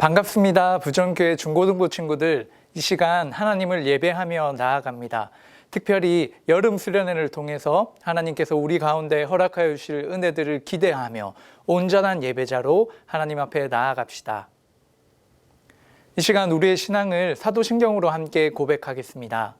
반갑습니다. 부정교회 중고등부 친구들, 이 시간 하나님을 예배하며 나아갑니다. 특별히 여름 수련회를 통해서 하나님께서 우리 가운데 허락하여 주실 은혜들을 기대하며 온전한 예배자로 하나님 앞에 나아갑시다. 이 시간 우리의 신앙을 사도신경으로 함께 고백하겠습니다.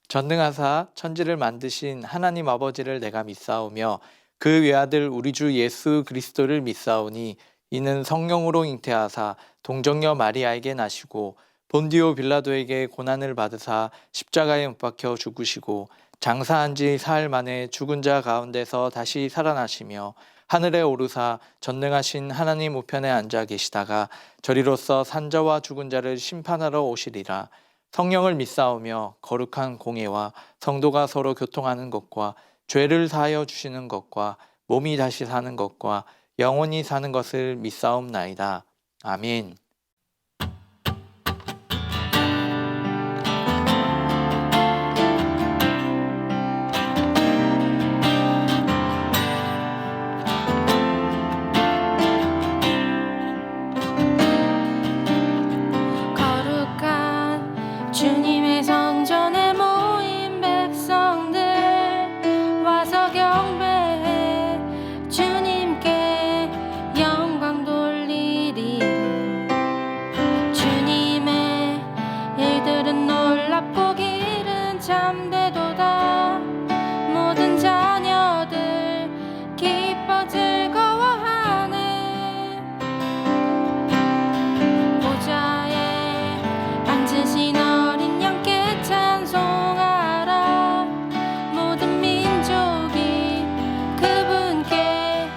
전능하사 천지를 만드신 하나님 아버지를 내가 믿사오며 그 외아들 우리 주 예수 그리스도를 믿사오니 이는 성령으로 잉태하사 동정녀 마리아에게 나시고 본디오 빌라도에게 고난을 받으사 십자가에 못 박혀 죽으시고 장사한 지 사흘 만에 죽은 자 가운데서 다시 살아나시며 하늘에 오르사 전능하신 하나님 우편에 앉아 계시다가 저리로서 산자와 죽은 자를 심판하러 오시리라. 성령을 믿사오며 거룩한 공예와 성도가 서로 교통하는 것과 죄를 사하여 주시는 것과 몸이 다시 사는 것과 영원히 사는 것을 믿사옵나이다. 아멘. 거룩한 주님의 성전에 모인 백성들 와서 경배해 주님께 영광 돌리리라. 주님의 일들은 놀랍고 길은 참되도다. 모든 자녀들 기뻐 즐거워하네. 보좌에 앉으신 어린 양께 찬송하라. 모든 민족이 그분께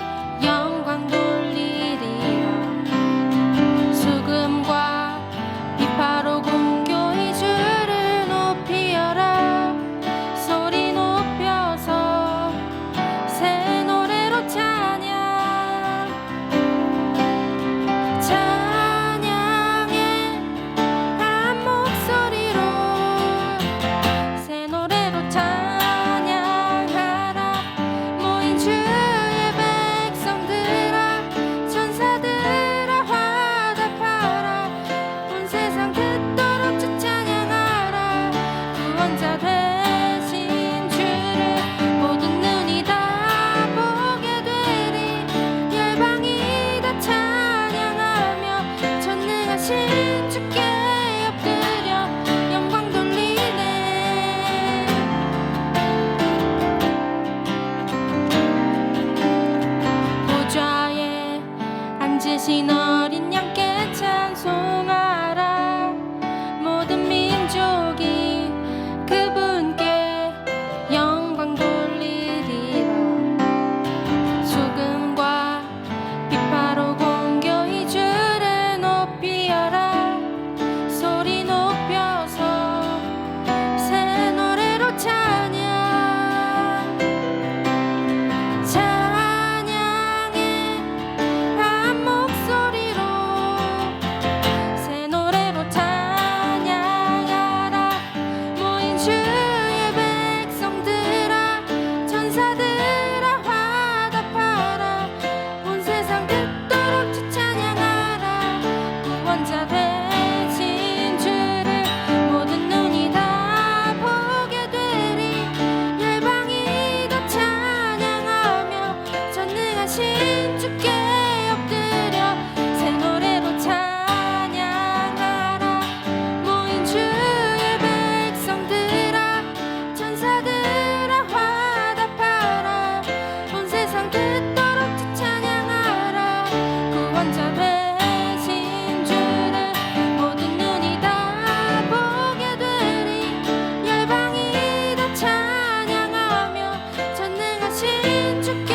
영광 돌리리라. 수금과 비파로 공교히 주를 높이어라. 소리 높여서 새 노래로 찬양해 한 목소리로 새 노래로 찬양하라. 모인 주의 백성들아, 천사들아 화답하라. 온 세상 듣도록 주 찬양하라. 구원자 되신 주를 모든 눈이 다 보게 되리. 열방이 다 찬양하며 전능하신 주께 엎드려 영광 돌리네. 보좌에 앉으신 어린 양께 찬송하라. 모든 민족이 그분께 영광 돌리리라. 수금과 비파로 공교히 주를 높이어라. 소리 높여서 새 노래로 찬양해 한 목소리로 새 노래로 찬양하라. 모인 주의 백성들아, 천사들아 화답하라. 온 세상 듣도록 주 찬양하라. 구원자 되신 주를 모든 눈이 다 보게 되리. 열방이 다 찬양하며 전능하신 주께 엎드려 새 노래로 찬양하라. 모인 주의 백성들아, 천사들아 화답하라. 온 세상 듣도록 주 찬양하라. 구원자 되신 주를 모든 눈이 다 보게 되리. 열방이 다 찬양하며 전능하신 주께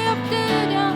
엎드려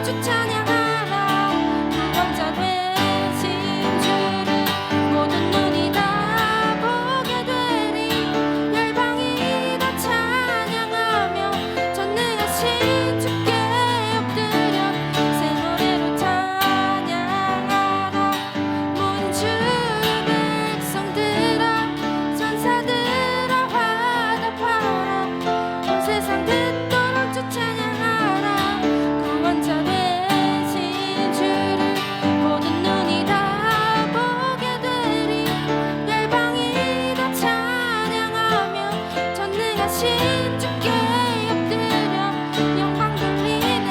주 찬양하라. 구원자 되신 주를 모든 눈이 다 보게 되리. 열방이 다 찬양하며 전능하신 주께 엎드려 새 노래로 찬양하라. 모든 주의 백성들아 천사들아 화답하라. 온 세상 듣도록 주 찬양하라. 구원자 되신 주를 모든 눈이 다 보게 되리. 열방이 다 찬양하며 전능하신 주께 엎드려 영광 돌리네.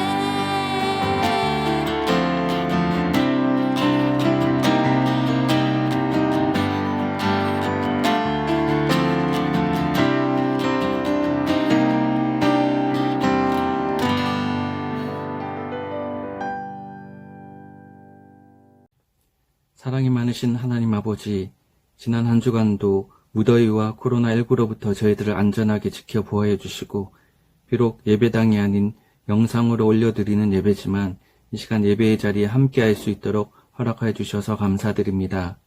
사랑이 많으신 하나님 아버지, 지난 한 주간도 무더위와 코로나19로부터 저희들을 안전하게 지켜 보호해 주시고, 비록 예배당이 아닌 영상으로 올려드리는 예배지만 이 시간 예배의 자리에 함께할 수 있도록 허락해 주셔서 감사드립니다.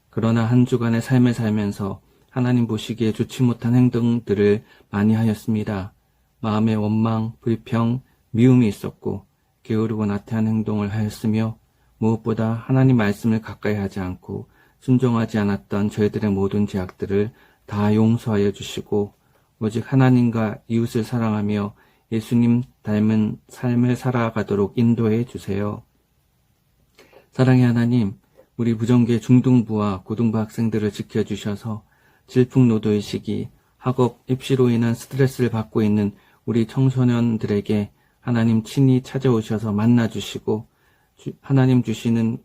그러나 한 주간의 삶을 살면서 하나님 보시기에 좋지 못한 행동들을 많이 하였습니다. 마음에 원망, 불평, 미움이 있었고 게으르고 나태한 행동을 하였으며 무엇보다 하나님 말씀을 가까이 하지 않고 순종하지 않았던 저희들의 모든 죄악들을 다 용서하여 주시고 오직 하나님과 이웃을 사랑하며 예수님 닮은 삶을 살아가도록 인도해 주세요. 사랑의 하나님, 우리 부정교회 중등부와 고등부 학생들을 지켜주셔서 질풍노도의 시기, 학업, 입시로 인한 스트레스를 받고 있는 우리 청소년들에게 하나님 친히 찾아오셔서 만나주시고 하나님 주시는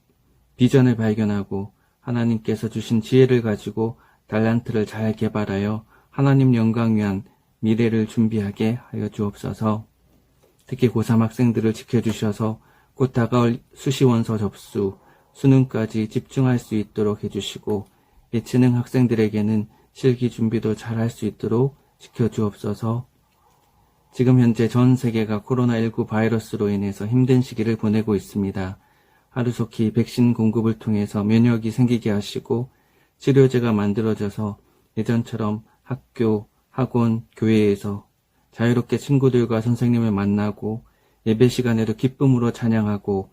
비전을 발견하고 하나님께서 주신 지혜를 가지고 달란트를 잘 개발하여 하나님 영광 위한 미래를 준비하게 하여 주옵소서. 특히 고3 학생들을 지켜주셔서 곧 다가올 수시원서 접수, 수능까지 집중할 수 있도록 해주시고 예체능 학생들에게는 실기 준비도 잘 할 수 있도록 지켜주옵소서. 지금 현재 전 세계가 코로나19 바이러스로 인해서 힘든 시기를 보내고 있습니다. 하루속히 백신 공급을 통해서 면역이 생기게 하시고 치료제가 만들어져서 예전처럼 학교, 학원, 교회에서 자유롭게 친구들과 선생님을 만나고 예배 시간에도 기쁨으로 찬양하고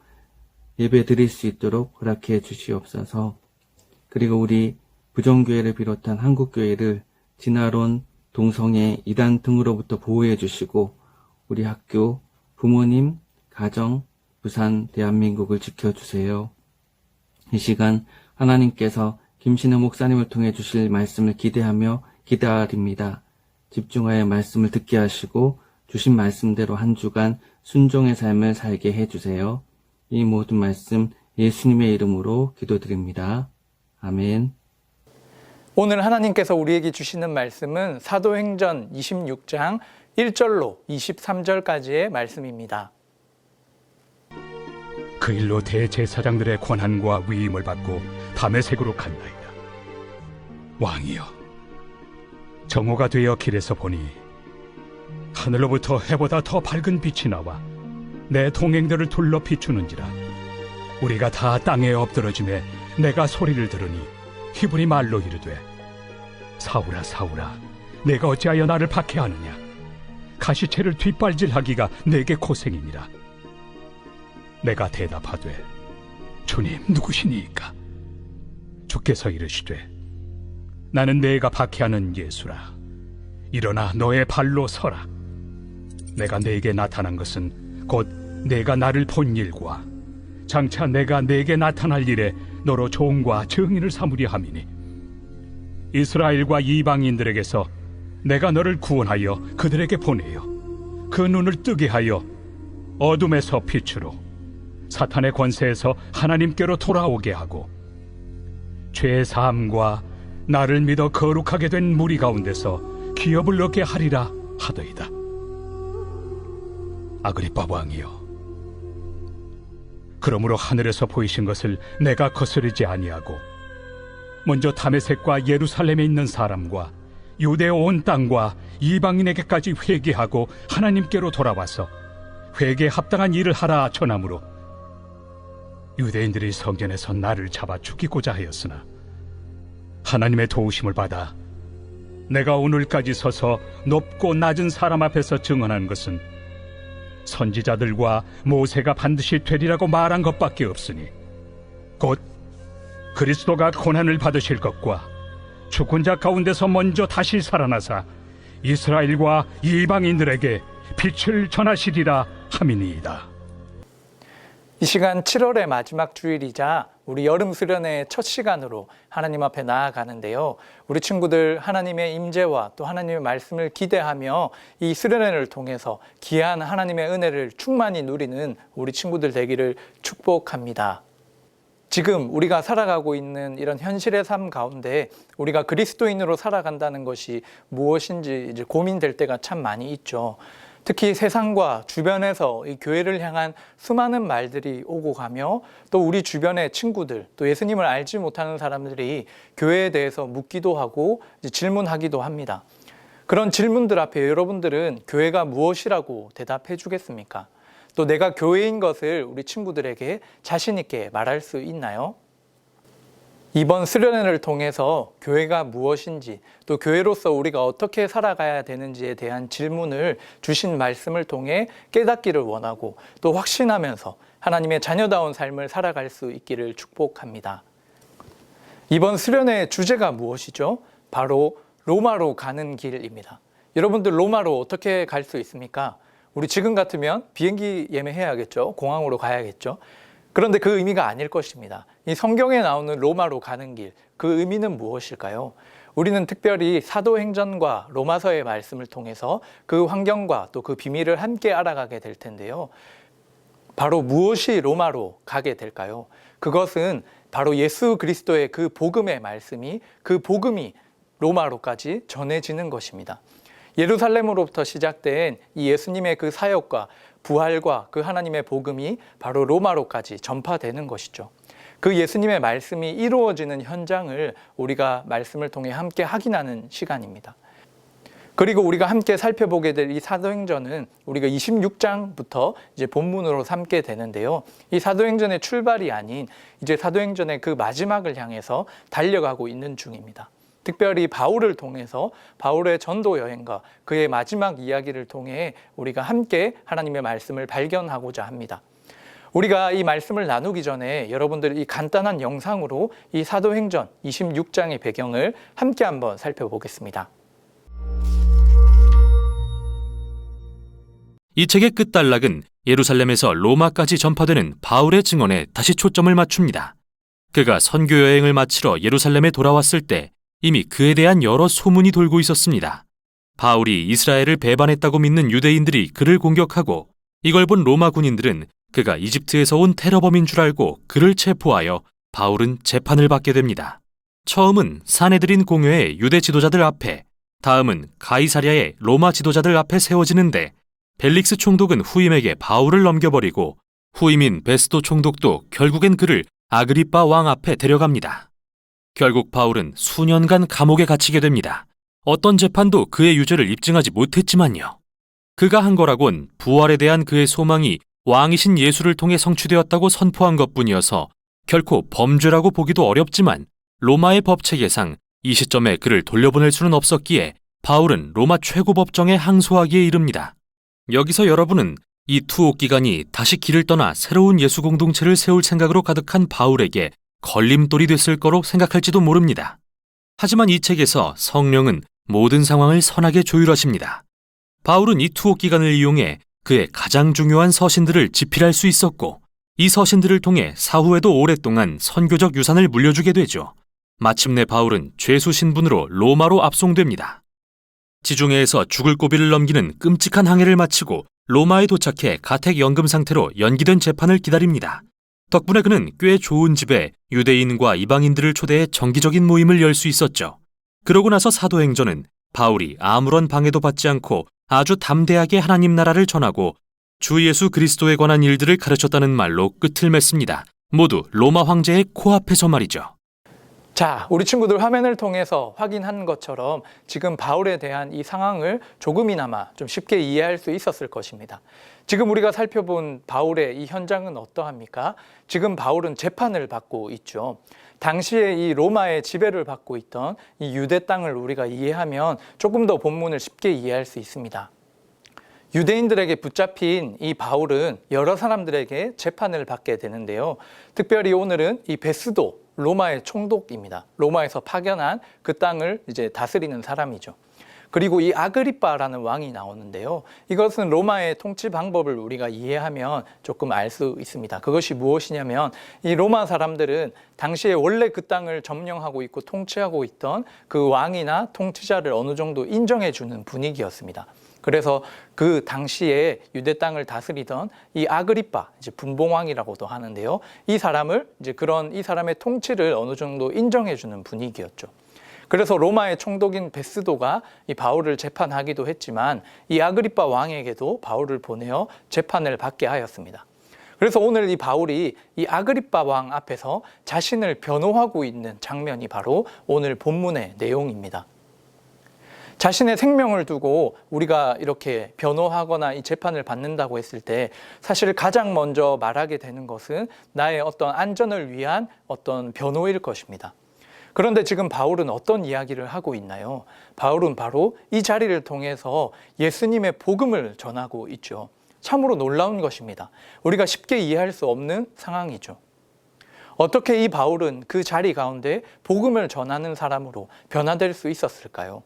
예배 드릴 수 있도록 허락해 주시옵소서. 그리고 우리 부정교회를 비롯한 한국교회를 진화론, 동성애, 이단 등으로부터 보호해 주시고 우리 학교, 부모님, 가정, 부산, 대한민국을 지켜주세요. 이 시간 하나님께서 김신우 목사님을 통해 주실 말씀을 기대하며 기다립니다. 집중하여 말씀을 듣게 하시고 주신 말씀대로 한 주간 순종의 삶을 살게 해주세요. 이 모든 말씀 예수님의 이름으로 기도드립니다. 아멘. 오늘 하나님께서 우리에게 주시는 말씀은 사도행전 26장 1절로 23절까지의 말씀입니다. 그 일로 대제사장들의 권한과 위임을 받고 다메섹으로 간나이다. 왕이여, 정오가 되어 길에서 보니 하늘로부터 해보다 더 밝은 빛이 나와 내 동행들을 둘러 비추는지라. 우리가 다 땅에 엎드러짐에 내가 소리를 들으니 히브리 말로 이르되, 사울아 사울아, 내가 어찌하여 나를 박해하느냐? 가시채를 뒷발질하기가 내게 고생이니라. 내가 대답하되, 주님 누구시니이까? 주께서 이르시되, 나는 내가 박해하는 예수라. 일어나 너의 발로 서라. 내가 네게 나타난 것은 곧 내가 나를 본 일과 장차 내가 네게 나타날 일에 너로 종과 증인을 삼으려 함이니, 이스라엘과 이방인들에게서 내가 너를 구원하여 그들에게 보내어 그 눈을 뜨게 하여 어둠에서 빛으로, 사탄의 권세에서 하나님께로 돌아오게 하고, 죄 사함과 나를 믿어 거룩하게 된 무리 가운데서 기업을 얻게 하리라 하더이다. 아그리빠 왕이여, 그러므로 하늘에서 보이신 것을 내가 거스르지 아니하고 먼저 다메섹과 예루살렘에 있는 사람과 유대 온 땅과 이방인에게까지 회개하고 하나님께로 돌아와서 회개에 합당한 일을 하라 전하므로 유대인들이 성전에서 나를 잡아 죽이고자 하였으나 하나님의 도우심을 받아 내가 오늘까지 서서 높고 낮은 사람 앞에서 증언한 것은 선지자들과 모세가 반드시 되리라고 말한 것밖에 없으니 곧 그리스도가 고난을 받으실 것과 죽은 자 가운데서 먼저 다시 살아나사 이스라엘과 이방인들에게 빛을 전하시리라 함이니이다. 이 시간 7월의 마지막 주일이자 우리 여름 수련회의 첫 시간으로 하나님 앞에 나아가는데요. 우리 친구들 하나님의 임재와 또 하나님의 말씀을 기대하며 이 수련회를 통해서 귀한 하나님의 은혜를 충만히 누리는 우리 친구들 되기를 축복합니다. 지금 우리가 살아가고 있는 이런 현실의 삶 가운데 우리가 그리스도인으로 살아간다는 것이 무엇인지 이제 고민될 때가 참 많이 있죠. 특히 세상과 주변에서 이 교회를 향한 수많은 말들이 오고 가며 또 우리 주변의 친구들 또 예수님을 알지 못하는 사람들이 교회에 대해서 묻기도 하고 질문하기도 합니다. 그런 질문들 앞에 여러분들은 교회가 무엇이라고 대답해 주겠습니까? 또 내가 교회인 것을 우리 친구들에게 자신 있게 말할 수 있나요? 이번 수련회를 통해서 교회가 무엇인지 또 교회로서 우리가 어떻게 살아가야 되는지에 대한 질문을 주신 말씀을 통해 깨닫기를 원하고 또 확신하면서 하나님의 자녀다운 삶을 살아갈 수 있기를 축복합니다. 이번 수련회의 주제가 무엇이죠? 바로 로마로 가는 길입니다. 여러분들 로마로 어떻게 갈 수 있습니까? 우리 지금 같으면 비행기 예매해야겠죠. 공항으로 가야겠죠. 그런데 그 의미가 아닐 것입니다. 이 성경에 나오는 로마로 가는 길, 그 의미는 무엇일까요? 우리는 특별히 사도행전과 로마서의 말씀을 통해서 그 환경과 또 그 비밀을 함께 알아가게 될 텐데요. 바로 무엇이 로마로 가게 될까요? 그것은 바로 예수 그리스도의 그 복음의 말씀이 그 복음이 로마로까지 전해지는 것입니다. 예루살렘으로부터 시작된 이 예수님의 그 사역과 부활과 그 하나님의 복음이 바로 로마로까지 전파되는 것이죠. 그 예수님의 말씀이 이루어지는 현장을 우리가 말씀을 통해 함께 확인하는 시간입니다. 그리고 우리가 함께 살펴보게 될 이 사도행전은 우리가 26장부터 이제 본문으로 삼게 되는데요. 이 사도행전의 출발이 아닌 이제 사도행전의 그 마지막을 향해서 달려가고 있는 중입니다. 특별히 바울을 통해서 바울의 전도 여행과 그의 마지막 이야기를 통해 우리가 함께 하나님의 말씀을 발견하고자 합니다. 우리가 이 말씀을 나누기 전에 여러분들 이 간단한 영상으로 이 사도행전 26장의 배경을 함께 한번 살펴보겠습니다. 이 책의 끝단락은 예루살렘에서 로마까지 전파되는 바울의 증언에 다시 초점을 맞춥니다. 그가 선교 여행을 마치러 예루살렘에 돌아왔을 때 이미 그에 대한 여러 소문이 돌고 있었습니다. 바울이 이스라엘을 배반했다고 믿는 유대인들이 그를 공격하고 이걸 본 로마 군인들은 그가 이집트에서 온 테러범인 줄 알고 그를 체포하여 바울은 재판을 받게 됩니다. 처음은 사내들인 공회의 유대 지도자들 앞에, 다음은 가이사랴의 로마 지도자들 앞에 세워지는데 벨릭스 총독은 후임에게 바울을 넘겨버리고 후임인 베스도 총독도 결국엔 그를 아그리빠 왕 앞에 데려갑니다. 결국 바울은 수년간 감옥에 갇히게 됩니다. 어떤 재판도 그의 유죄를 입증하지 못했지만요. 그가 한 거라곤 부활에 대한 그의 소망이 왕이신 예수를 통해 성취되었다고 선포한 것뿐이어서 결코 범죄라고 보기도 어렵지만 로마의 법체계상 이 시점에 그를 돌려보낼 수는 없었기에 바울은 로마 최고법정에 항소하기에 이릅니다. 여기서 여러분은 이 투옥 기간이 다시 길을 떠나 새로운 예수 공동체를 세울 생각으로 가득한 바울에게 걸림돌이 됐을 거로 생각할지도 모릅니다. 하지만 이 책에서 성령은 모든 상황을 선하게 조율하십니다. 바울은 이 투옥 기간을 이용해 그의 가장 중요한 서신들을 집필할 수 있었고 이 서신들을 통해 사후에도 오랫동안 선교적 유산을 물려주게 되죠. 마침내 바울은 죄수 신분으로 로마로 압송됩니다. 지중해에서 죽을 고비를 넘기는 끔찍한 항해를 마치고 로마에 도착해 가택연금 상태로 연기된 재판을 기다립니다. 덕분에 그는 꽤 좋은 집에 유대인과 이방인들을 초대해 정기적인 모임을 열 수 있었죠. 그러고 나서 사도행전은 바울이 아무런 방해도 받지 않고 아주 담대하게 하나님 나라를 전하고 주 예수 그리스도에 관한 일들을 가르쳤다는 말로 끝을 맺습니다. 모두 로마 황제의 코앞에서 말이죠. 자, 우리 친구들 화면을 통해서 확인한 것처럼 지금 바울에 대한 이 상황을 조금이나마 좀 쉽게 이해할 수 있었을 것입니다. 지금 우리가 살펴본 바울의 이 현장은 어떠합니까? 지금 바울은 재판을 받고 있죠. 당시에 이 로마의 지배를 받고 있던 이 유대 땅을 우리가 이해하면 조금 더 본문을 쉽게 이해할 수 있습니다. 유대인들에게 붙잡힌 이 바울은 여러 사람들에게 재판을 받게 되는데요. 특별히 오늘은 이 베스도, 로마의 총독입니다. 로마에서 파견한 그 땅을 이제 다스리는 사람이죠. 그리고 이 아그리빠라는 왕이 나오는데요. 이것은 로마의 통치 방법을 우리가 이해하면 조금 알 수 있습니다. 그것이 무엇이냐면 이 로마 사람들은 당시에 원래 그 땅을 점령하고 있고 통치하고 있던 그 왕이나 통치자를 어느 정도 인정해 주는 분위기였습니다. 그래서 그 당시에 유대 땅을 다스리던 이 아그리빠, 이제 분봉왕이라고도 하는데요. 이 사람을 이제 이 사람의 통치를 어느 정도 인정해 주는 분위기였죠. 그래서 로마의 총독인 베스도가 이 바울을 재판하기도 했지만 이 아그리빠 왕에게도 바울을 보내어 재판을 받게 하였습니다. 그래서 오늘 이 바울이 이 아그리빠 왕 앞에서 자신을 변호하고 있는 장면이 바로 오늘 본문의 내용입니다. 자신의 생명을 두고 우리가 이렇게 변호하거나 이 재판을 받는다고 했을 때 사실 가장 먼저 말하게 되는 것은 나의 어떤 안전을 위한 어떤 변호일 것입니다. 그런데 지금 바울은 어떤 이야기를 하고 있나요? 바울은 바로 이 자리를 통해서 예수님의 복음을 전하고 있죠. 참으로 놀라운 것입니다. 우리가 쉽게 이해할 수 없는 상황이죠. 어떻게 이 바울은 그 자리 가운데 복음을 전하는 사람으로 변화될 수 있었을까요?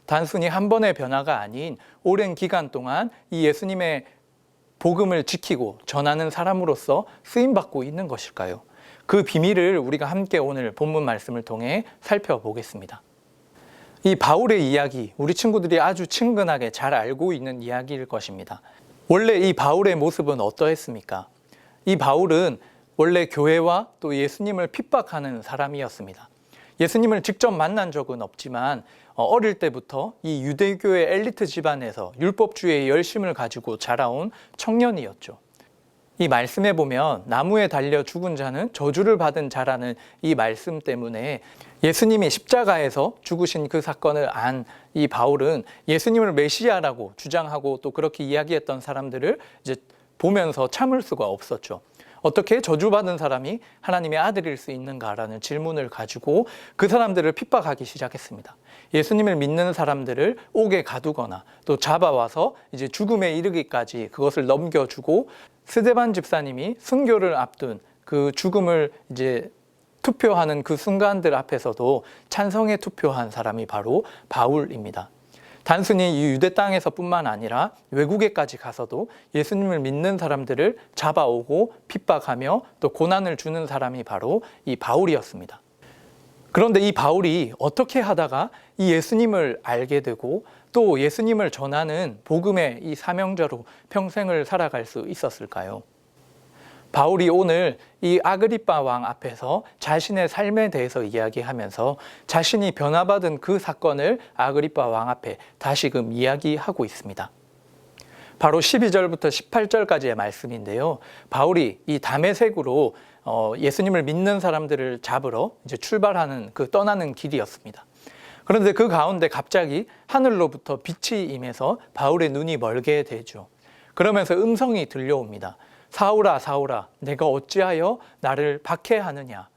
단순히 한 번의 변화가 아닌 오랜 기간 동안 이 예수님의 복음을 지키고 전하는 사람으로서 쓰임받고 있는 것일까요? 그 비밀을 우리가 함께 오늘 본문 말씀을 통해 살펴보겠습니다. 이 바울의 이야기, 우리 친구들이 아주 친근하게 잘 알고 있는 이야기일 것입니다. 원래 이 바울의 모습은 어떠했습니까? 이 바울은 원래 교회와 또 예수님을 핍박하는 사람이었습니다. 예수님을 직접 만난 적은 없지만 어릴 때부터 이 유대교의 엘리트 집안에서 율법주의의 열심을 가지고 자라온 청년이었죠. 이 말씀에 보면 나무에 달려 죽은 자는 저주를 받은 자라는 이 말씀 때문에 예수님이 십자가에서 죽으신 그 사건을 안 이 바울은 예수님을 메시아라고 주장하고 또 그렇게 이야기했던 사람들을 이제 보면서 참을 수가 없었죠. 어떻게 저주받은 사람이 하나님의 아들일 수 있는가라는 질문을 가지고 그 사람들을 핍박하기 시작했습니다. 예수님을 믿는 사람들을 옥에 가두거나 또 잡아와서 이제 죽음에 이르기까지 그것을 넘겨주고 스데반 집사님이 순교를 앞둔 그 죽음을 이제 투표하는 그 순간들 앞에서도 찬성에 투표한 사람이 바로 바울입니다. 단순히 이 유대 땅에서뿐만 아니라 외국에까지 가서도 예수님을 믿는 사람들을 잡아오고 핍박하며 또 고난을 주는 사람이 바로 이 바울이었습니다. 그런데 이 바울이 어떻게 하다가 이 예수님을 알게 되고 또 예수님을 전하는 복음의 이 사명자로 평생을 살아갈 수 있었을까요? 바울이 오늘 이 아그리빠 왕 앞에서 자신의 삶에 대해서 이야기하면서 자신이 변화받은 그 사건을 아그리빠 왕 앞에 다시금 이야기하고 있습니다. 바로 12절부터 18절까지의 말씀인데요. 바울이 이 다메섹으로 예수님을 믿는 사람들을 잡으러 이제 출발하는 그 떠나는 길이었습니다. 그런데 그 가운데 갑자기 하늘로부터 빛이 임해서 바울의 눈이 멀게 되죠. 그러면서 음성이 들려옵니다. 사울아, 사울아, 내가 어찌하여 나를 박해하느냐.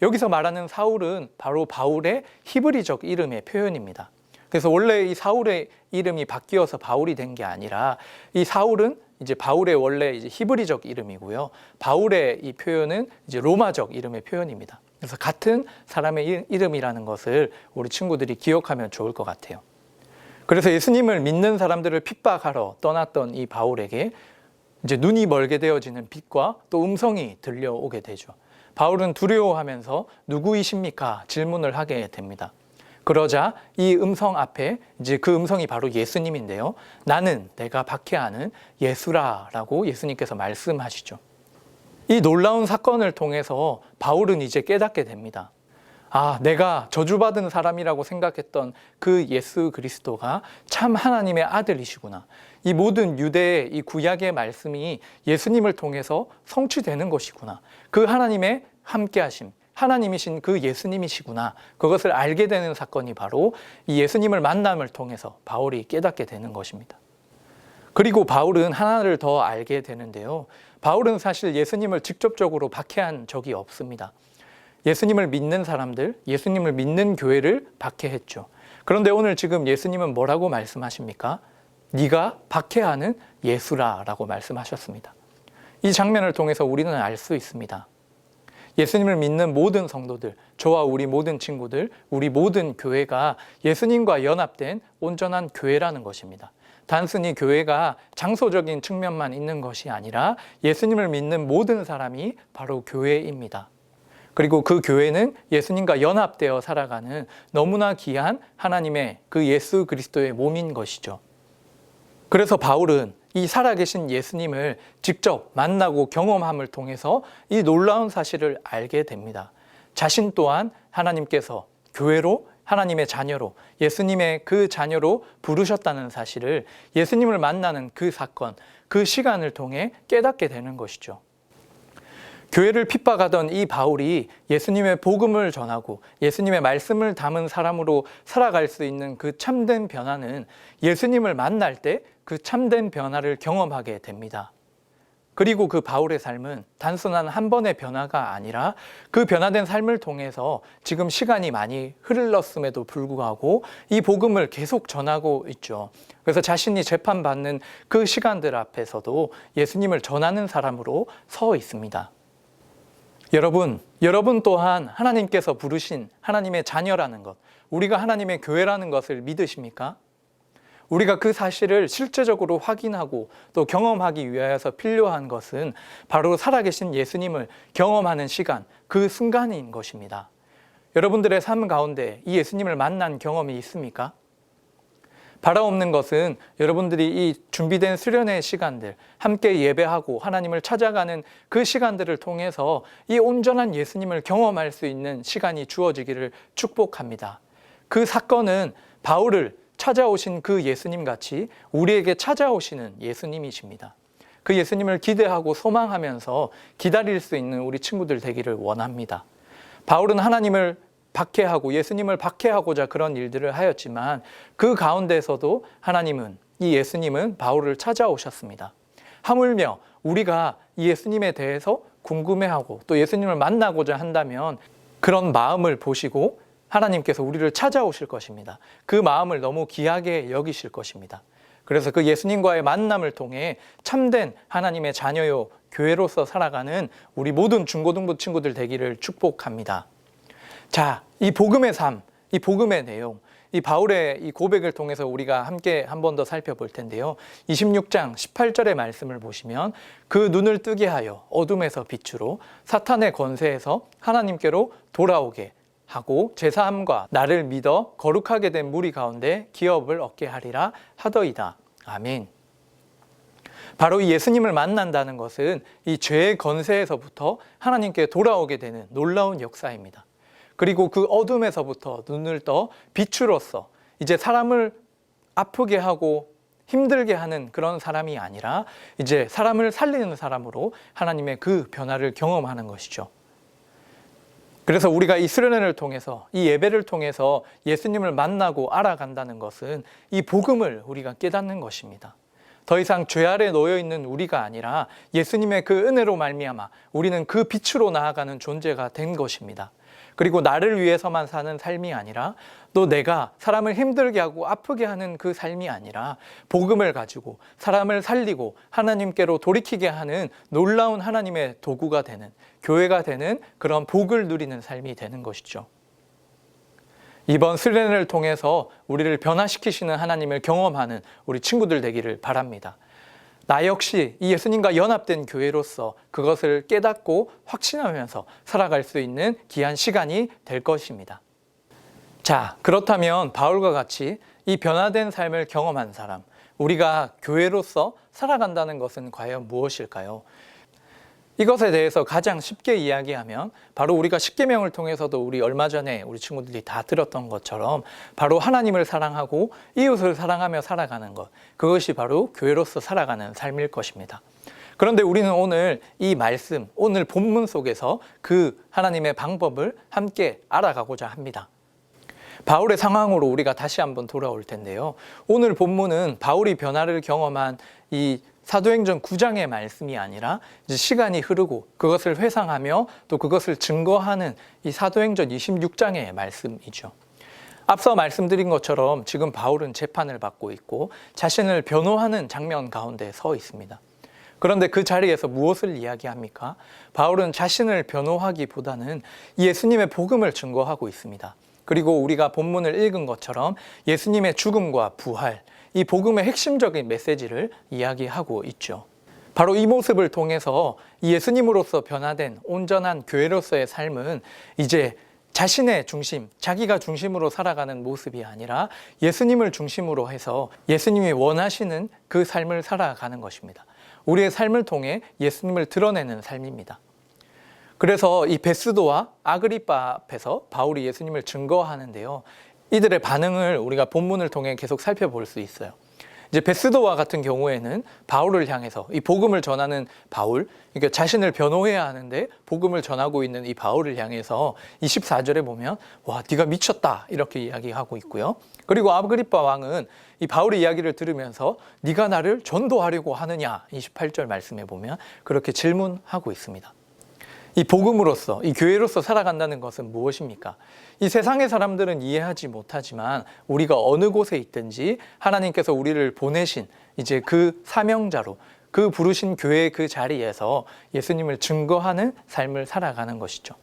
여기서 말하는 사울은 바로 바울의 히브리적 이름의 표현입니다. 그래서 원래 이 사울의 이름이 바뀌어서 바울이 된 게 아니라 이 사울은 이제 바울의 원래 이제 히브리적 이름이고요. 바울의 이 표현은 이제 로마적 이름의 표현입니다. 그래서 같은 사람의 이름이라는 것을 우리 친구들이 기억하면 좋을 것 같아요. 그래서 예수님을 믿는 사람들을 핍박하러 떠났던 이 바울에게 이제 눈이 멀게 되어지는 빛과 또 음성이 들려오게 되죠. 바울은 두려워하면서 누구이십니까? 질문을 하게 됩니다. 그러자 이 음성 앞에 이제 그 음성이 바로 예수님인데요. 나는 내가 박해하는 예수라라고 예수님께서 말씀하시죠. 이 놀라운 사건을 통해서 바울은 이제 깨닫게 됩니다. 아, 내가 저주받은 사람이라고 생각했던 그 예수 그리스도가 참 하나님의 아들이시구나. 이 모든 유대의 이 구약의 말씀이 예수님을 통해서 성취되는 것이구나. 그 하나님의 함께하심, 하나님이신 그 예수님이시구나. 그것을 알게 되는 사건이 바로 이 예수님을 만남을 통해서 바울이 깨닫게 되는 것입니다. 그리고 바울은 하나를 더 알게 되는데요. 바울은 사실 예수님을 직접적으로 박해한 적이 없습니다. 예수님을 믿는 사람들, 예수님을 믿는 교회를 박해했죠. 그런데 오늘 지금 예수님은 뭐라고 말씀하십니까? 네가 박해하는 예수라라고 말씀하셨습니다. 이 장면을 통해서 우리는 알 수 있습니다. 예수님을 믿는 모든 성도들, 저와 우리 모든 친구들, 우리 모든 교회가 예수님과 연합된 온전한 교회라는 것입니다. 단순히 교회가 장소적인 측면만 있는 것이 아니라 예수님을 믿는 모든 사람이 바로 교회입니다. 그리고 그 교회는 예수님과 연합되어 살아가는 너무나 귀한 하나님의 그 예수 그리스도의 몸인 것이죠. 그래서 바울은 이 살아계신 예수님을 직접 만나고 경험함을 통해서 이 놀라운 사실을 알게 됩니다. 자신 또한 하나님께서 교회로 하나님의 자녀로 예수님의 그 자녀로 부르셨다는 사실을 예수님을 만나는 그 사건, 그 시간을 통해 깨닫게 되는 것이죠. 교회를 핍박하던 이 바울이 예수님의 복음을 전하고 예수님의 말씀을 담은 사람으로 살아갈 수 있는 그 참된 변화는 예수님을 만날 때 그 참된 변화를 경험하게 됩니다. 그리고 그 바울의 삶은 단순한 한 번의 변화가 아니라 그 변화된 삶을 통해서 지금 시간이 많이 흘렀음에도 불구하고 이 복음을 계속 전하고 있죠. 그래서 자신이 재판받는 그 시간들 앞에서도 예수님을 전하는 사람으로 서 있습니다. 여러분 또한 하나님께서 부르신 하나님의 자녀라는 것, 우리가 하나님의 교회라는 것을 믿으십니까? 우리가 그 사실을 실제적으로 확인하고 또 경험하기 위하여서 필요한 것은 바로 살아계신 예수님을 경험하는 시간, 그 순간인 것입니다. 여러분들의 삶 가운데 이 예수님을 만난 경험이 있습니까? 바라옵는 것은 여러분들이 이 준비된 수련의 시간들, 함께 예배하고 하나님을 찾아가는 그 시간들을 통해서 이 온전한 예수님을 경험할 수 있는 시간이 주어지기를 축복합니다. 그 사건은 바울을 찾아오신 그 예수님 같이 우리에게 찾아오시는 예수님이십니다. 그 예수님을 기대하고 소망하면서 기다릴 수 있는 우리 친구들 되기를 원합니다. 바울은 하나님을 박해하고 예수님을 박해하고자 그런 일들을 하였지만 그 가운데서도 하나님은, 이 예수님은 바울을 찾아오셨습니다. 하물며 우리가 이 예수님에 대해서 궁금해하고 또 예수님을 만나고자 한다면 그런 마음을 보시고 하나님께서 우리를 찾아오실 것입니다. 그 마음을 너무 귀하게 여기실 것입니다. 그래서 그 예수님과의 만남을 통해 참된 하나님의 자녀요 교회로서 살아가는 우리 모든 중고등부 친구들 되기를 축복합니다. 자, 이 복음의 삶, 이 복음의 내용, 이 바울의 이 고백을 통해서 우리가 함께 한 번 더 살펴볼 텐데요. 26장 18절의 말씀을 보시면 그 눈을 뜨게 하여 어둠에서 빛으로 사탄의 권세에서 하나님께로 돌아오게 하고 제사함과 나를 믿어 거룩하게 된 무리 가운데 기업을 얻게 하리라 하더이다. 아멘. 바로 이 예수님을 만난다는 것은 이 죄의 권세에서부터 하나님께 돌아오게 되는 놀라운 역사입니다. 그리고 그 어둠에서부터 눈을 떠 빛으로서 이제 사람을 아프게 하고 힘들게 하는 그런 사람이 아니라 이제 사람을 살리는 사람으로 하나님의 그 변화를 경험하는 것이죠. 그래서 우리가 이 수련회를 통해서, 이 예배를 통해서 예수님을 만나고 알아간다는 것은 이 복음을 우리가 깨닫는 것입니다. 더 이상 죄 아래 놓여 있는 우리가 아니라 예수님의 그 은혜로 말미암아 우리는 그 빛으로 나아가는 존재가 된 것입니다. 그리고 나를 위해서만 사는 삶이 아니라 또 내가 사람을 힘들게 하고 아프게 하는 그 삶이 아니라 복음을 가지고 사람을 살리고 하나님께로 돌이키게 하는 놀라운 하나님의 도구가 되는, 교회가 되는 그런 복을 누리는 삶이 되는 것이죠. 이번 수련회를 통해서 우리를 변화시키시는 하나님을 경험하는 우리 친구들 되기를 바랍니다. 나 역시 이 예수님과 연합된 교회로서 그것을 깨닫고 확신하면서 살아갈 수 있는 귀한 시간이 될 것입니다. 자, 그렇다면 바울과 같이 이 변화된 삶을 경험한 사람, 우리가 교회로서 살아간다는 것은 과연 무엇일까요? 이것에 대해서 가장 쉽게 이야기하면 바로 우리가 십계명을 통해서도 우리 얼마 전에 우리 친구들이 다 들었던 것처럼 바로 하나님을 사랑하고 이웃을 사랑하며 살아가는 것, 그것이 바로 교회로서 살아가는 삶일 것입니다. 그런데 우리는 오늘 이 말씀, 오늘 본문 속에서 그 하나님의 방법을 함께 알아가고자 합니다. 바울의 상황으로 우리가 다시 한번 돌아올 텐데요. 오늘 본문은 바울이 변화를 경험한 이 사도행전 9장의 말씀이 아니라 이제 시간이 흐르고 그것을 회상하며 또 그것을 증거하는 이 사도행전 26장의 말씀이죠. 앞서 말씀드린 것처럼 지금 바울은 재판을 받고 있고 자신을 변호하는 장면 가운데 서 있습니다. 그런데 그 자리에서 무엇을 이야기합니까? 바울은 자신을 변호하기보다는 예수님의 복음을 증거하고 있습니다. 그리고 우리가 본문을 읽은 것처럼 예수님의 죽음과 부활, 이 복음의 핵심적인 메시지를 이야기하고 있죠. 바로 이 모습을 통해서 예수님으로서 변화된 온전한 교회로서의 삶은 이제 자신의 중심, 자기가 중심으로 살아가는 모습이 아니라 예수님을 중심으로 해서 예수님이 원하시는 그 삶을 살아가는 것입니다. 우리의 삶을 통해 예수님을 드러내는 삶입니다. 그래서 이 베스도와 아그리빠 앞에서 바울이 예수님을 증거하는데요. 이들의 반응을 우리가 본문을 통해 계속 살펴볼 수 있어요. 이제 베스도와 같은 경우에는 바울을 향해서 이 복음을 전하는 바울, 그러니까 자신을 변호해야 하는데 복음을 전하고 있는 이 바울을 향해서 24절에 보면 와, 네가 미쳤다 이렇게 이야기하고 있고요. 그리고 아그리빠 왕은 이 바울의 이야기를 들으면서 네가 나를 전도하려고 하느냐 28절 말씀에 보면 그렇게 질문하고 있습니다. 이 복음으로서, 이 교회로서 살아간다는 것은 무엇입니까? 이 세상의 사람들은 이해하지 못하지만 우리가 어느 곳에 있든지 하나님께서 우리를 보내신 이제 그 사명자로 그 부르신 교회의 그 자리에서 예수님을 증거하는 삶을 살아가는 것이죠.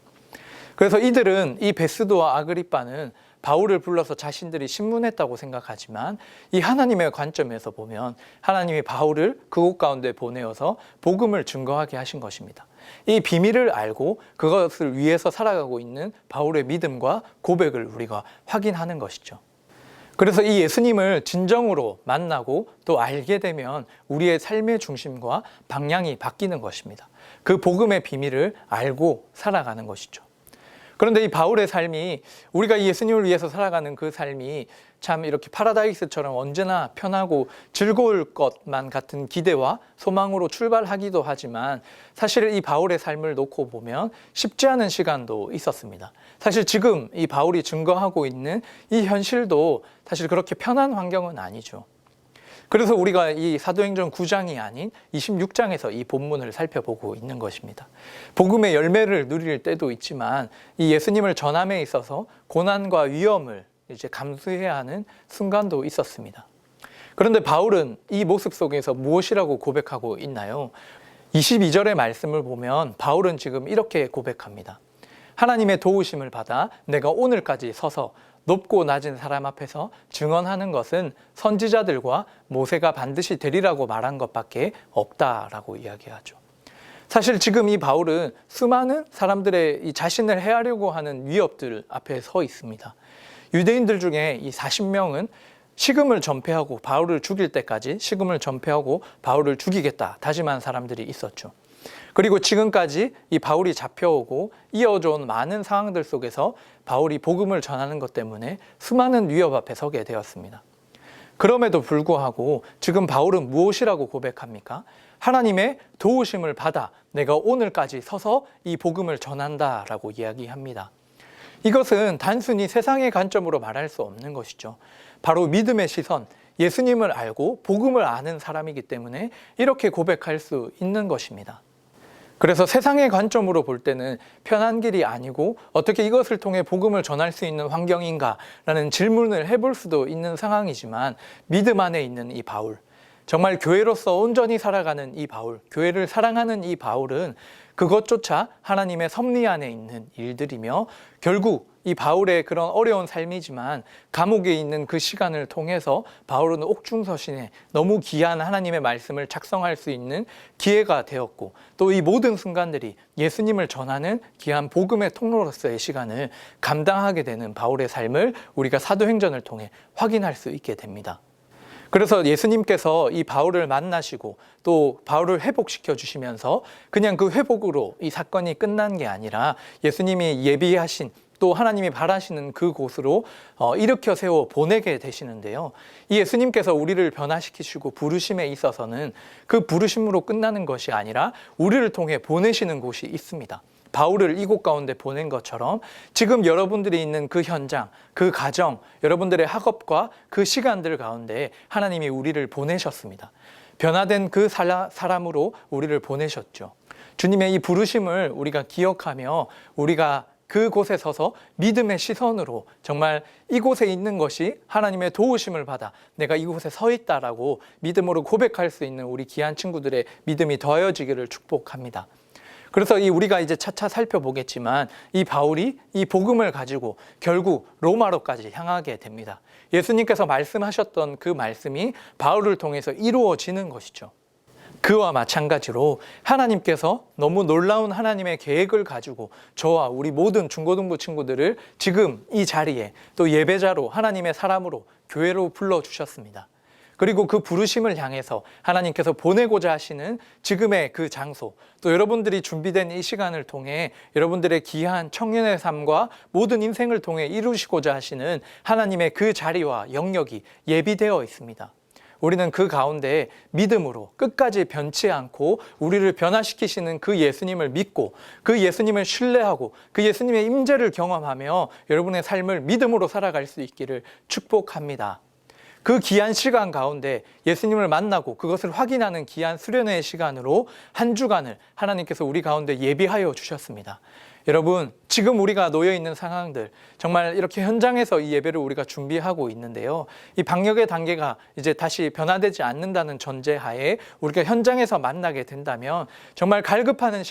그래서 이들은 이 베스도와 아그리빠는 바울을 불러서 자신들이 신문했다고 생각하지만 이 하나님의 관점에서 보면 하나님이 바울을 그곳 가운데 보내어서 복음을 증거하게 하신 것입니다. 이 비밀을 알고 그것을 위해서 살아가고 있는 바울의 믿음과 고백을 우리가 확인하는 것이죠. 그래서 이 예수님을 진정으로 만나고 또 알게 되면 우리의 삶의 중심과 방향이 바뀌는 것입니다. 그 복음의 비밀을 알고 살아가는 것이죠. 그런데 이 바울의 삶이 우리가 이 예수님을 위해서 살아가는 그 삶이 참 이렇게 파라다이스처럼 언제나 편하고 즐거울 것만 같은 기대와 소망으로 출발하기도 하지만 사실 이 바울의 삶을 놓고 보면 쉽지 않은 시간도 있었습니다. 사실 지금 이 바울이 증거하고 있는 이 현실도 사실 그렇게 편한 환경은 아니죠. 그래서 우리가 이 사도행전 9장이 아닌 26장에서 이 본문을 살펴보고 있는 것입니다. 복음의 열매를 누릴 때도 있지만 이 예수님을 전함에 있어서 고난과 위험을 이제 감수해야 하는 순간도 있었습니다. 그런데 바울은 이 모습 속에서 무엇이라고 고백하고 있나요? 22절의 말씀을 보면 바울은 지금 이렇게 고백합니다. 하나님의 도우심을 받아 내가 오늘까지 서서 높고 낮은 사람 앞에서 증언하는 것은 선지자들과 모세가 반드시 되리라고 말한 것밖에 없다라고 이야기하죠. 사실 지금 이 바울은 수많은 사람들의 이 자신을 해하려고 하는 위협들 앞에 서 있습니다. 유대인들 중에 이 40명은 식음을 전폐하고 바울을 죽일 때까지 식음을 전폐하고 바울을 죽이겠다 다짐한 사람들이 있었죠. 그리고 지금까지 이 바울이 잡혀오고 이어져 온 많은 상황들 속에서 바울이 복음을 전하는 것 때문에 수많은 위협 앞에 서게 되었습니다. 그럼에도 불구하고 지금 바울은 무엇이라고 고백합니까? 하나님의 도우심을 받아 내가 오늘까지 서서 이 복음을 전한다라고 이야기합니다. 이것은 단순히 세상의 관점으로 말할 수 없는 것이죠. 바로 믿음의 시선, 예수님을 알고 복음을 아는 사람이기 때문에 이렇게 고백할 수 있는 것입니다. 그래서 세상의 관점으로 볼 때는 편한 길이 아니고 어떻게 이것을 통해 복음을 전할 수 있는 환경인가라는 질문을 해볼 수도 있는 상황이지만 믿음 안에 있는 이 바울, 정말 교회로서 온전히 살아가는 이 바울, 교회를 사랑하는 이 바울은 그것조차 하나님의 섭리 안에 있는 일들이며 결국 이 바울의 그런 어려운 삶이지만 감옥에 있는 그 시간을 통해서 바울은 옥중서신에 너무 귀한 하나님의 말씀을 작성할 수 있는 기회가 되었고 또 이 모든 순간들이 예수님을 전하는 귀한 복음의 통로로서의 시간을 감당하게 되는 바울의 삶을 우리가 사도행전을 통해 확인할 수 있게 됩니다. 그래서 예수님께서 이 바울을 만나시고 또 바울을 회복시켜 주시면서 그냥 그 회복으로 이 사건이 끝난 게 아니라 예수님이 예비하신 또 하나님이 바라시는 그곳으로 일으켜 세워 보내게 되시는데요. 이 예수님께서 우리를 변화시키시고 부르심에 있어서는 그 부르심으로 끝나는 것이 아니라 우리를 통해 보내시는 곳이 있습니다. 바울을 이곳 가운데 보낸 것처럼 지금 여러분들이 있는 그 현장, 그 가정, 여러분들의 학업과 그 시간들 가운데 하나님이 우리를 보내셨습니다. 변화된 그 사람으로 우리를 보내셨죠. 주님의 이 부르심을 우리가 기억하며 우리가 그곳에 서서 믿음의 시선으로 정말 이곳에 있는 것이 하나님의 도우심을 받아 내가 이곳에 서 있다라고 믿음으로 고백할 수 있는 우리 귀한 친구들의 믿음이 더해지기를 축복합니다. 그래서 우리가 이제 차차 살펴보겠지만 이 바울이 이 복음을 가지고 결국 로마로까지 향하게 됩니다. 예수님께서 말씀하셨던 그 말씀이 바울을 통해서 이루어지는 것이죠. 그와 마찬가지로 하나님께서 너무 놀라운 하나님의 계획을 가지고 저와 우리 모든 중고등부 친구들을 지금 이 자리에 또 예배자로 하나님의 사람으로 교회로 불러주셨습니다. 그리고 그 부르심을 향해서 하나님께서 보내고자 하시는 지금의 그 장소, 또 여러분들이 준비된 이 시간을 통해 여러분들의 귀한 청년의 삶과 모든 인생을 통해 이루시고자 하시는 하나님의 그 자리와 영역이 예비되어 있습니다. 우리는 그 가운데 믿음으로 끝까지 변치 않고 우리를 변화시키시는 그 예수님을 믿고 그 예수님을 신뢰하고 그 예수님의 임재를 경험하며 여러분의 삶을 믿음으로 살아갈 수 있기를 축복합니다. 그 귀한 시간 가운데 예수님을 만나고 그것을 확인하는 귀한 수련회의 시간으로 한 주간을 하나님께서 우리 가운데 예비하여 주셨습니다. 여러분, 지금 우리가 놓여 있는 상황들, 정말 이렇게 현장에서 이 예배를 우리가 준비하고 있는데요. 이 방역의 단계가 이제 다시 변화되지 않는다는 전제하에 우리가 현장에서 만나게 된다면 정말 갈급한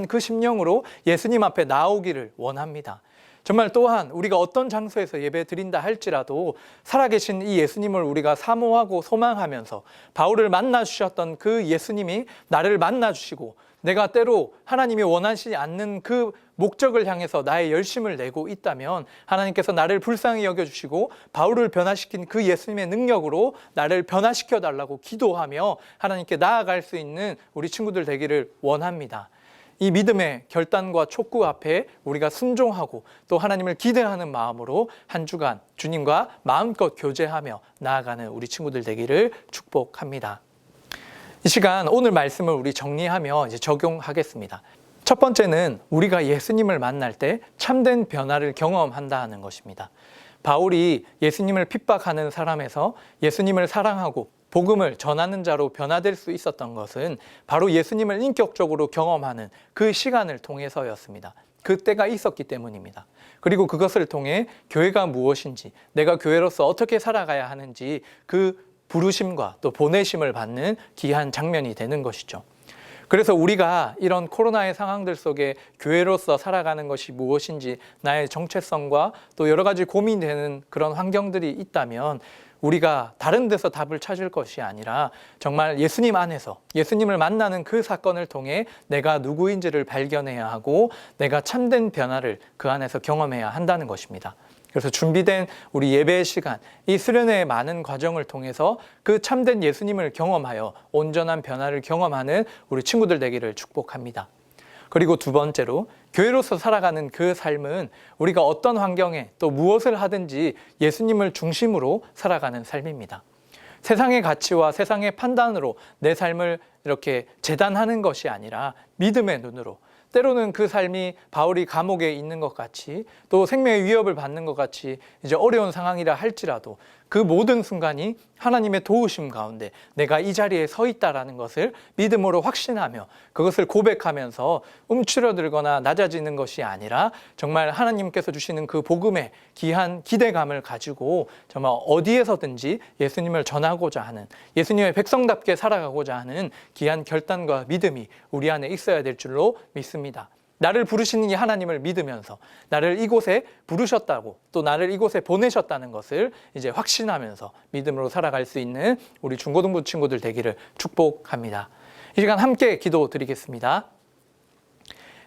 그 심령으로 예수님 앞에 나오기를 원합니다. 정말 또한 우리가 어떤 장소에서 예배 드린다 할지라도 살아계신 이 예수님을 우리가 사모하고 소망하면서 바울을 만나주셨던 그 예수님이 나를 만나주시고 내가 때로 하나님이 원하시지 않는 그 목적을 향해서 나의 열심을 내고 있다면 하나님께서 나를 불쌍히 여겨주시고 바울을 변화시킨 그 예수님의 능력으로 나를 변화시켜 달라고 기도하며 하나님께 나아갈 수 있는 우리 친구들 되기를 원합니다. 이 믿음의 결단과 촉구 앞에 우리가 순종하고 또 하나님을 기대하는 마음으로 한 주간 주님과 마음껏 교제하며 나아가는 우리 친구들 되기를 축복합니다. 이 시간 오늘 말씀을 우리 정리하며 이제 적용하겠습니다. 첫 번째는 우리가 예수님을 만날 때 참된 변화를 경험한다는 것입니다. 바울이 예수님을 핍박하는 사람에서 예수님을 사랑하고 복음을 전하는 자로 변화될 수 있었던 것은 바로 예수님을 인격적으로 경험하는 그 시간을 통해서였습니다. 그때가 있었기 때문입니다. 그리고 그것을 통해 교회가 무엇인지, 내가 교회로서 어떻게 살아가야 하는지 그 부르심과 또 보내심을 받는 귀한 장면이 되는 것이죠. 그래서 우리가 이런 코로나의 상황들 속에 교회로서 살아가는 것이 무엇인지 나의 정체성과 또 여러 가지 고민되는 그런 환경들이 있다면 우리가 다른 데서 답을 찾을 것이 아니라 정말 예수님 안에서 예수님을 만나는 그 사건을 통해 내가 누구인지를 발견해야 하고 내가 참된 변화를 그 안에서 경험해야 한다는 것입니다. 그래서 준비된 우리 예배의 시간, 이 수련회의 많은 과정을 통해서 그 참된 예수님을 경험하여 온전한 변화를 경험하는 우리 친구들 되기를 축복합니다. 그리고 두 번째로 교회로서 살아가는 그 삶은 우리가 어떤 환경에 또 무엇을 하든지 예수님을 중심으로 살아가는 삶입니다. 세상의 가치와 세상의 판단으로 내 삶을 이렇게 재단하는 것이 아니라 믿음의 눈으로, 때로는 그 삶이 바울이 감옥에 있는 것 같이 또 생명의 위협을 받는 것 같이 이제 어려운 상황이라 할지라도 그 모든 순간이 하나님의 도우심 가운데 내가 이 자리에 서 있다라는 것을 믿음으로 확신하며 그것을 고백하면서 움츠러들거나 낮아지는 것이 아니라 정말 하나님께서 주시는 그 복음의 귀한 기대감을 가지고 정말 어디에서든지 예수님을 전하고자 하는, 예수님의 백성답게 살아가고자 하는 귀한 결단과 믿음이 우리 안에 있어야 될 줄로 믿습니다. 나를 부르시는 이 하나님을 믿으면서 나를 이곳에 부르셨다고 또 나를 이곳에 보내셨다는 것을 이제 확신하면서 믿음으로 살아갈 수 있는 우리 중고등부 친구들 되기를 축복합니다. 이 시간 함께 기도드리겠습니다.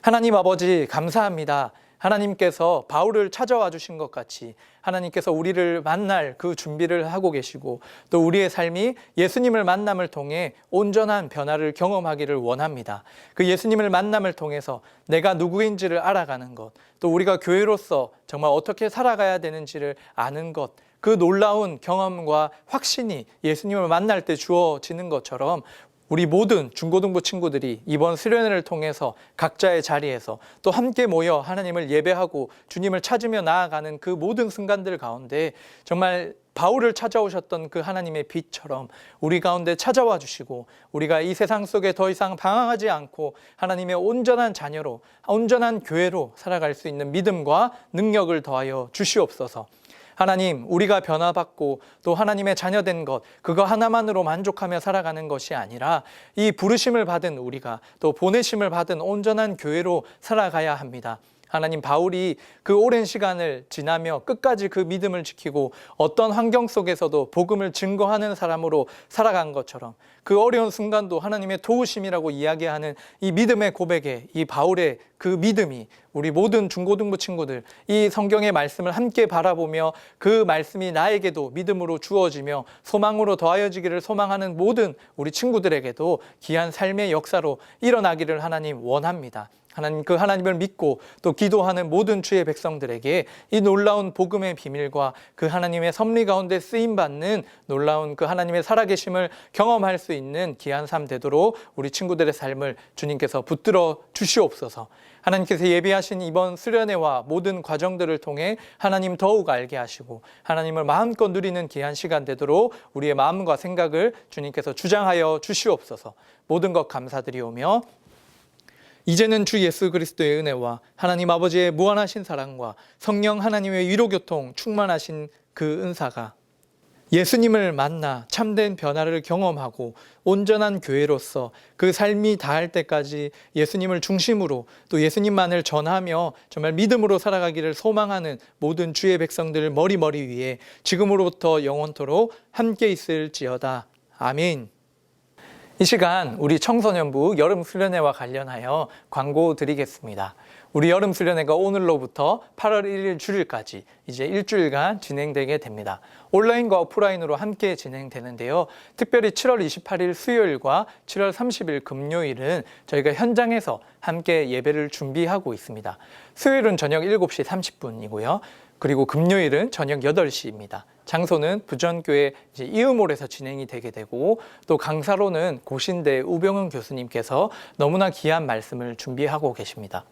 하나님 아버지 감사합니다. 하나님께서 바울을 찾아와 주신 것 같이 하나님께서 우리를 만날 그 준비를 하고 계시고 또 우리의 삶이 예수님을 만남을 통해 온전한 변화를 경험하기를 원합니다. 그 예수님을 만남을 통해서 내가 누구인지를 알아가는 것, 또 우리가 교회로서 정말 어떻게 살아가야 되는지를 아는 것, 그 놀라운 경험과 확신이 예수님을 만날 때 주어지는 것처럼 우리 모든 중고등부 친구들이 이번 수련회를 통해서 각자의 자리에서 또 함께 모여 하나님을 예배하고 주님을 찾으며 나아가는 그 모든 순간들 가운데 정말 바울을 찾아오셨던 그 하나님의 빛처럼 우리 가운데 찾아와 주시고 우리가 이 세상 속에 더 이상 방황하지 않고 하나님의 온전한 자녀로, 온전한 교회로 살아갈 수 있는 믿음과 능력을 더하여 주시옵소서. 하나님, 우리가 변화받고 또 하나님의 자녀된 것, 그거 하나만으로 만족하며 살아가는 것이 아니라 이 부르심을 받은 우리가 또 보내심을 받은 온전한 교회로 살아가야 합니다. 하나님, 바울이 그 오랜 시간을 지나며 끝까지 그 믿음을 지키고 어떤 환경 속에서도 복음을 증거하는 사람으로 살아간 것처럼 그 어려운 순간도 하나님의 도우심이라고 이야기하는 이 믿음의 고백에 이 바울의 그 믿음이 우리 모든 중고등부 친구들 이 성경의 말씀을 함께 바라보며 그 말씀이 나에게도 믿음으로 주어지며 소망으로 더하여지기를 소망하는 모든 우리 친구들에게도 귀한 삶의 역사로 일어나기를 하나님 원합니다. 하나님, 그 하나님을 믿고 또 기도하는 모든 주의 백성들에게 이 놀라운 복음의 비밀과 그 하나님의 섭리 가운데 쓰임받는 놀라운 그 하나님의 살아계심을 경험할 수 있는 귀한 삶 되도록 우리 친구들의 삶을 주님께서 붙들어 주시옵소서. 하나님께서 예비하신 이번 수련회와 모든 과정들을 통해 하나님 더욱 알게 하시고 하나님을 마음껏 누리는 귀한 시간 되도록 우리의 마음과 생각을 주님께서 주장하여 주시옵소서. 모든 것 감사드리오며 이제는 주 예수 그리스도의 은혜와 하나님 아버지의 무한하신 사랑과 성령 하나님의 위로교통 충만하신 그 은사가 예수님을 만나 참된 변화를 경험하고 온전한 교회로서 그 삶이 다할 때까지 예수님을 중심으로 또 예수님만을 전하며 정말 믿음으로 살아가기를 소망하는 모든 주의 백성들 머리 위에 지금으로부터 영원토록 함께 있을지어다. 아멘. 이 시간 우리 청소년부 여름수련회와 관련하여 광고 드리겠습니다. 우리 여름수련회가 오늘로부터 8월 1일 주일까지 이제 일주일간 진행되게 됩니다. 온라인과 오프라인으로 함께 진행되는데요. 특별히 7월 28일 수요일과 7월 30일 금요일은 저희가 현장에서 함께 예배를 준비하고 있습니다. 수요일은 저녁 7시 30분이고요. 그리고 금요일은 저녁 8시입니다. 장소는 부전교회 이음홀에서 진행이 되게 되고 또 강사로는 고신대 우병은 교수님께서 너무나 귀한 말씀을 준비하고 계십니다.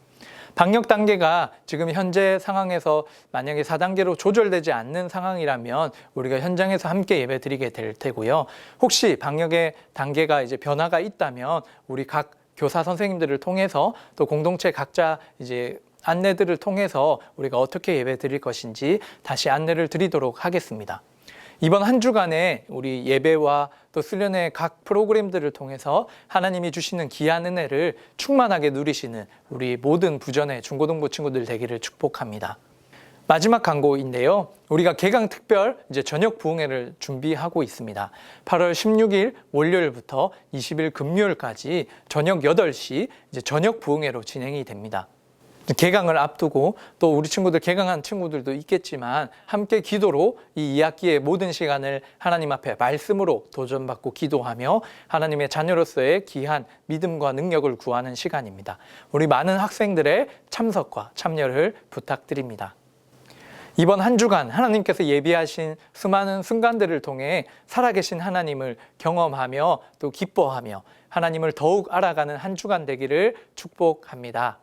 방역 단계가 지금 현재 상황에서 만약에 4단계로 조절되지 않는 상황이라면 우리가 현장에서 함께 예배 드리게 될 테고요. 혹시 방역의 단계가 이제 변화가 있다면 우리 각 교사 선생님들을 통해서 또 공동체 각자 이제 안내들을 통해서 우리가 어떻게 예배 드릴 것인지 다시 안내를 드리도록 하겠습니다. 이번 한 주간에 우리 예배와 또 수련회 각 프로그램들을 통해서 하나님이 주시는 귀한 은혜를 충만하게 누리시는 우리 모든 부전의 중고등부 친구들 되기를 축복합니다. 마지막 광고인데요. 우리가 개강 특별 이제 저녁 부흥회를 준비하고 있습니다. 8월 16일 월요일부터 20일 금요일까지 저녁 8시 이제 저녁 부흥회로 진행이 됩니다. 개강을 앞두고 또 우리 친구들 개강한 친구들도 있겠지만 함께 기도로 이 2학기의 모든 시간을 하나님 앞에 말씀으로 도전받고 기도하며 하나님의 자녀로서의 귀한 믿음과 능력을 구하는 시간입니다. 우리 많은 학생들의 참석과 참여를 부탁드립니다. 이번 한 주간 하나님께서 예비하신 수많은 순간들을 통해 살아계신 하나님을 경험하며 또 기뻐하며 하나님을 더욱 알아가는 한 주간 되기를 축복합니다.